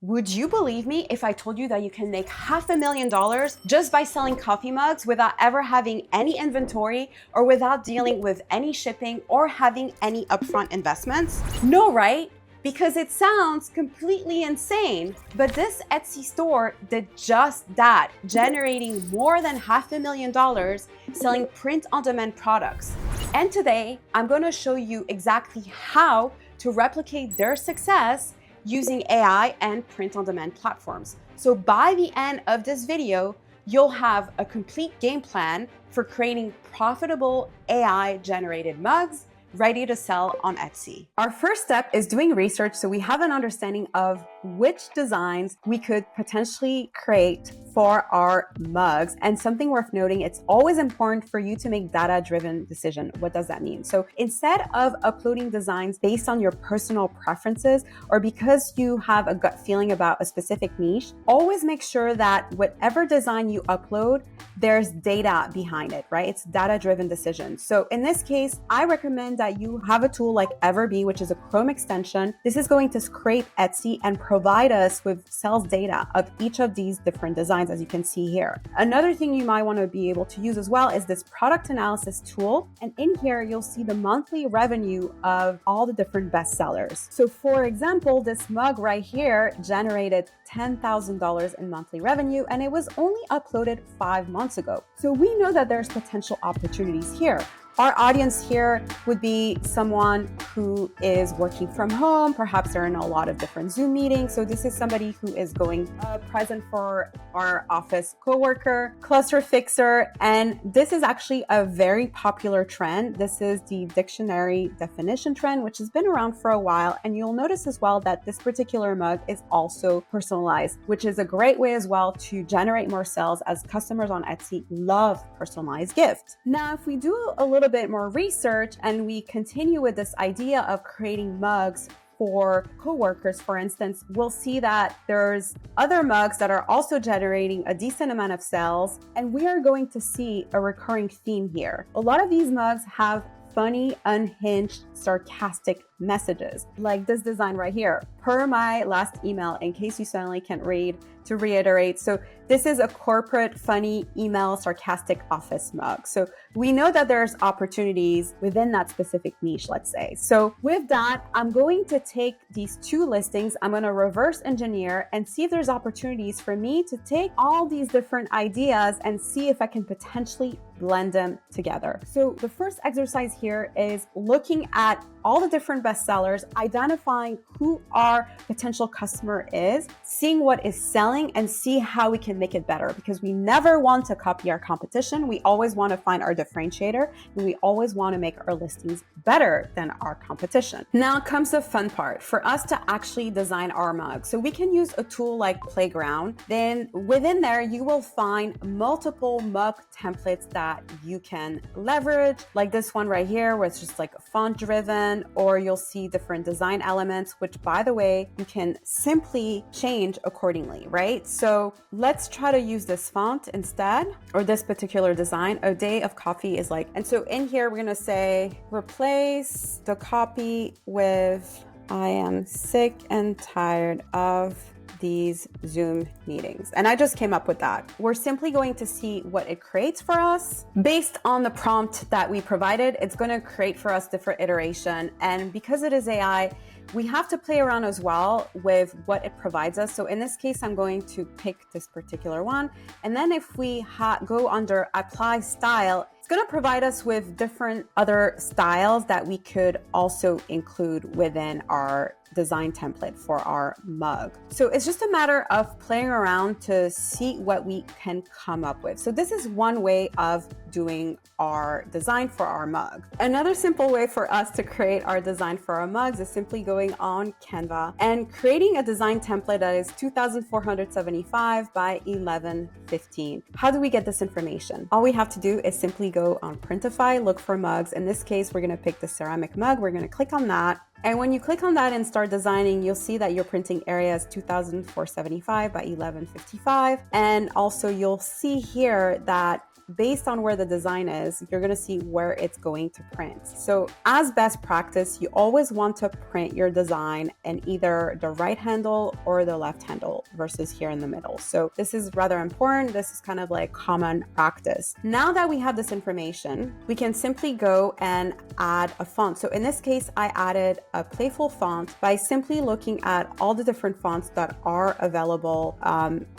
Would you believe me if I told you that you can make $500,000 just by selling coffee mugs without ever having any inventory or without dealing with any shipping or having any upfront investments? No, right? Because it sounds completely insane. But this Etsy store did just that, generating more than $500,000 selling print-on-demand products. And today, I'm going to show you exactly how to replicate their success using AI and print-on-demand platforms. So by the end of this video, you'll have a complete game plan for creating profitable AI-generated mugs ready to sell on Etsy. Our first step is doing research so we have an understanding of which designs we could potentially create for our mugs. And something worth noting, it's always important for you to make data-driven decision. What does that mean? So instead of uploading designs based on your personal preferences or because you have a gut feeling about a specific niche, always make sure that whatever design you upload, there's data behind it, right? It's data-driven decision. So in this case, I recommend that you have a tool like Everbee, which is a Chrome extension. This is going to scrape Etsy and provide us with sales data of each of these different designs, as you can see here. Another thing you might want to be able to use as well is this product analysis tool. And in here, you'll see the monthly revenue of all the different bestsellers. So for example, this mug right here generated $10,000 in monthly revenue, and it was only uploaded 5 months ago. So we know that there's potential opportunities here. Our audience here would be someone who is working from home. Perhaps they're in a lot of different Zoom meetings. So this is somebody who is going present for our office coworker, cluster fixer. And this is actually a very popular trend. This is the dictionary definition trend, which has been around for a while. And you'll notice as well that this particular mug is also personalized, which is a great way as well to generate more sales, as customers on Etsy love personalized gifts. Now, if we do a little bit more research and we continue with this idea of creating mugs for coworkers, for instance, we'll see that there's other mugs that are also generating a decent amount of sales, and we are going to see a recurring theme here. A lot of these mugs have funny, unhinged, sarcastic messages, like this design right here. Per my last email, in case you suddenly can't read, to reiterate. So this is a corporate, funny, email, sarcastic office mug. So we know that there's opportunities within that specific niche, let's say. So with that, I'm going to take these two listings, I'm going to reverse engineer and see if there's opportunities for me to take all these different ideas and see if I can potentially blend them together. So the first exercise here is looking at all the different bestsellers, identifying who our potential customer is, seeing what is selling, and see how we can make it better, because we never want to copy our competition. We always want to find our differentiator, and we always want to make our listings better than our competition. Now comes the fun part for us to actually design our mug. So we can use a tool like Playground. Then within there, you will find multiple mug templates that you can leverage, like this one right here, where it's just like font driven, or you'll see different design elements, which by the way, you can simply change accordingly, right? So let's try to use this font instead, or this particular design. A day of coffee is like, and so in here, we're going to say, replace the copy with, I am sick and tired of these Zoom meetings. And I just came up with that. We're simply going to see what it creates for us. Based on the prompt that we provided, it's going to create for us different iteration. And because it is AI, we have to play around as well with what it provides us. So in this case, I'm going to pick this particular one. And then if we go under apply style, it's going to provide us with different other styles that we could also include within our design template for our mug. So it's just a matter of playing around to see what we can come up with. So this is one way of doing our design for our mug. Another simple way for us to create our design for our mugs is simply going on Canva and creating a design template that is 2,475 by 1115. How do we get this information? All we have to do is simply go on Printify, look for mugs. In this case, we're going to pick the ceramic mug. We're going to click on that. And when you click on that and start designing, you'll see that your printing area is 2,475 by 1155. And also you'll see here that based on where the design is, you're gonna see where it's going to print. So as best practice, you always want to print your design in either the right handle or the left handle versus here in the middle. So this is rather important. This is kind of like common practice. Now that we have this information, we can simply go and add a font. So in this case, I added a playful font by simply looking at all the different fonts that are available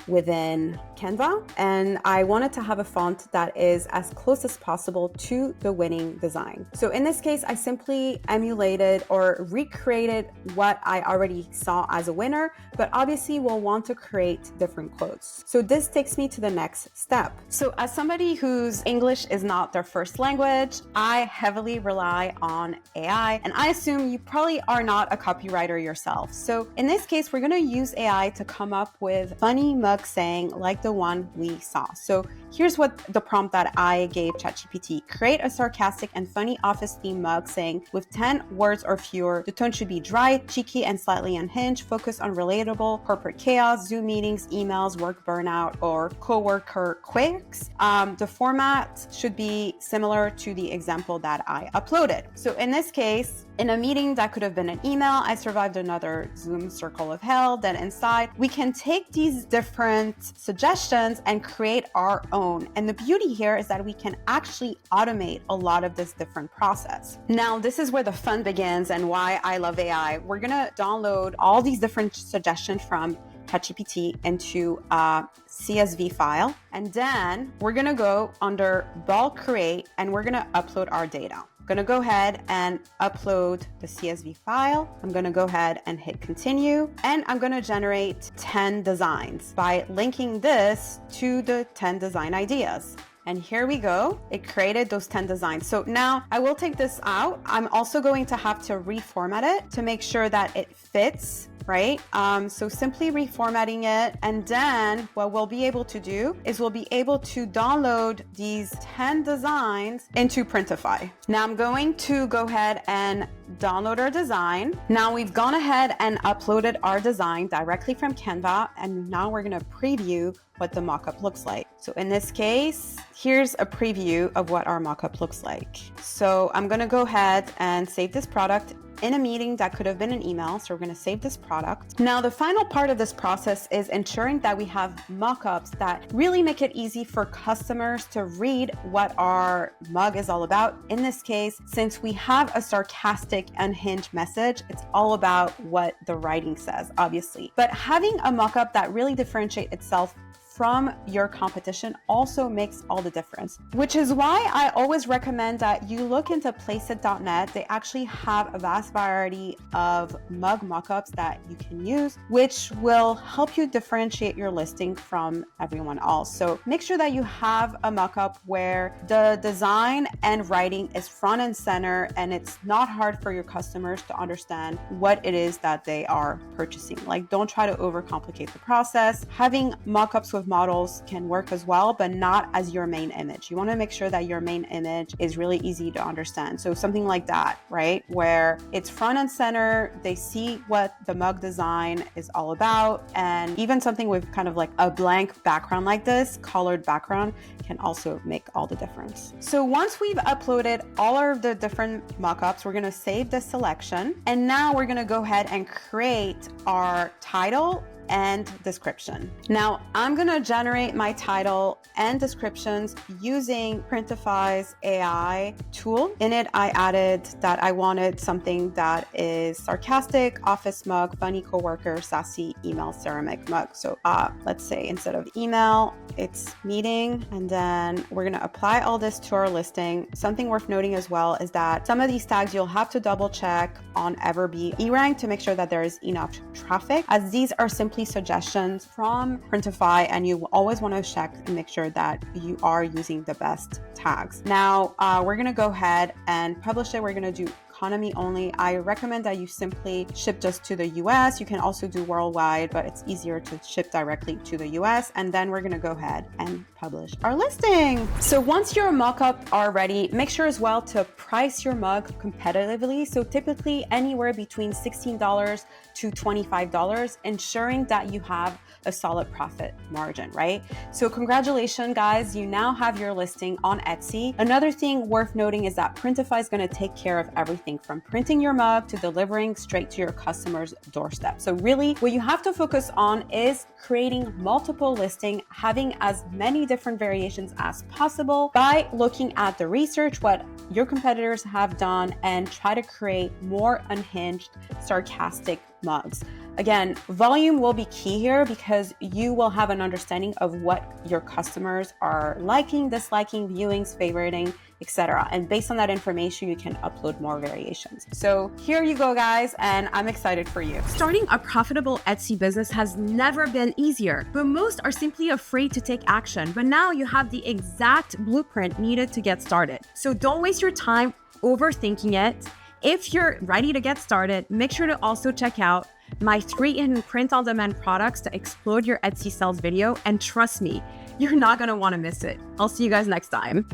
within Canva. And I wanted to have a font that is as close as possible to the winning design. So in this case, I simply emulated or recreated what I already saw as a winner, but obviously we'll want to create different quotes. So this takes me to the next step. So as somebody whose English is not their first language, I heavily rely on AI, and I assume you probably are not a copywriter yourself. So in this case, we're going to use AI to come up with funny mug saying like the one we saw. So here's what the prompt that I gave ChatGPT: create a sarcastic and funny office theme mug saying with 10 words or fewer. The tone should be dry, cheeky, and slightly unhinged, focus on relatable corporate chaos, Zoom meetings, emails, work burnout, or coworker quirks. The format should be similar to the example that I uploaded. So in this case, in a meeting that could have been an email, I survived another Zoom circle of hell. Then inside, we can take these different suggestions and create our own. And the beauty here is that we can actually automate a lot of this different process. Now, this is where the fun begins and why I love AI. We're gonna download all these different suggestions from ChatGPT into a CSV file. And then we're gonna go under bulk create and we're gonna upload our data. I'm gonna go ahead and upload the CSV file. I'm gonna go ahead and hit continue, and I'm gonna generate 10 designs by linking this to the 10 design ideas. And here we go. It created those 10 designs. So now I will take this out. I'm also going to have to reformat it to make sure that it fits, right? So simply reformatting it. And then what we'll be able to do is we'll be able to download these 10 designs into Printify. Now I'm going to go ahead and download our design. Now we've gone ahead and uploaded our design directly from Canva. And now we're going to preview what the mockup looks like. So in this case, here's a preview of what our mockup looks like. So I'm going to go ahead and save this product in a meeting that could have been an email. So we're going to save this product. Now, the final part of this process is ensuring that we have mockups that really make it easy for customers to read what our mug is all about. In this case, since we have a sarcastic, unhinged message, it's all about what the writing says, obviously. But having a mockup that really differentiates itself from your competition also makes all the difference, which is why I always recommend that you look into placeit.net. They actually have a vast variety of mug mockups that you can use, which will help you differentiate your listing from everyone else. So make sure that you have a mockup where the design and writing is front and center, and it's not hard for your customers to understand what it is that they are purchasing. Like, don't try to overcomplicate the process. Having mockups with models can work as well, but not as your main image. You want to make sure that your main image is really easy to understand. So something like that, right? Where it's front and center, they see what the mug design is all about. And even something with kind of like a blank background like this, colored background, can also make all the difference. So once we've uploaded all of the different mockups, we're going to save this selection. And now we're going to go ahead and create our title and description. Now I'm gonna generate my title and descriptions using Printify's AI tool. In it, I added that I wanted something that is sarcastic, office mug, funny coworker, sassy, email, ceramic mug. So let's say instead of email, it's meeting, and then we're gonna apply all this to our listing. Something worth noting as well is that some of these tags you'll have to double check on Everbee eRank to make sure that there is enough traffic, as these are simply suggestions from Printify, and you always want to check and make sure that you are using the best tags. Now we're going to go ahead and publish it. We're going to do economy only, I recommend that you simply ship just to the US. You can also do worldwide, but it's easier to ship directly to the US. And then we're gonna go ahead and publish our listing. So once your mockup are ready, make sure as well to price your mug competitively. So typically anywhere between $16 to $25, ensuring that you have a solid profit margin, right? So congratulations guys, you now have your listing on Etsy. Another thing worth noting is that Printify is going to take care of everything from printing your mug to delivering straight to your customer's doorstep. So really what you have to focus on is creating multiple listings, having as many different variations as possible by looking at the research, what your competitors have done, and try to create more unhinged, sarcastic mugs. Again, volume will be key here because you will have an understanding of what your customers are liking, disliking, viewing, favoriting, etc. And based on that information, you can upload more variations. So here you go, guys, and I'm excited for you. Starting a profitable Etsy business has never been easier, but most are simply afraid to take action. But now you have the exact blueprint needed to get started. So don't waste your time overthinking it. If you're ready to get started, make sure to also check out my 3 in print-on-demand products to explode your Etsy sales video. And trust me, you're not gonna wanna miss it. I'll see you guys next time.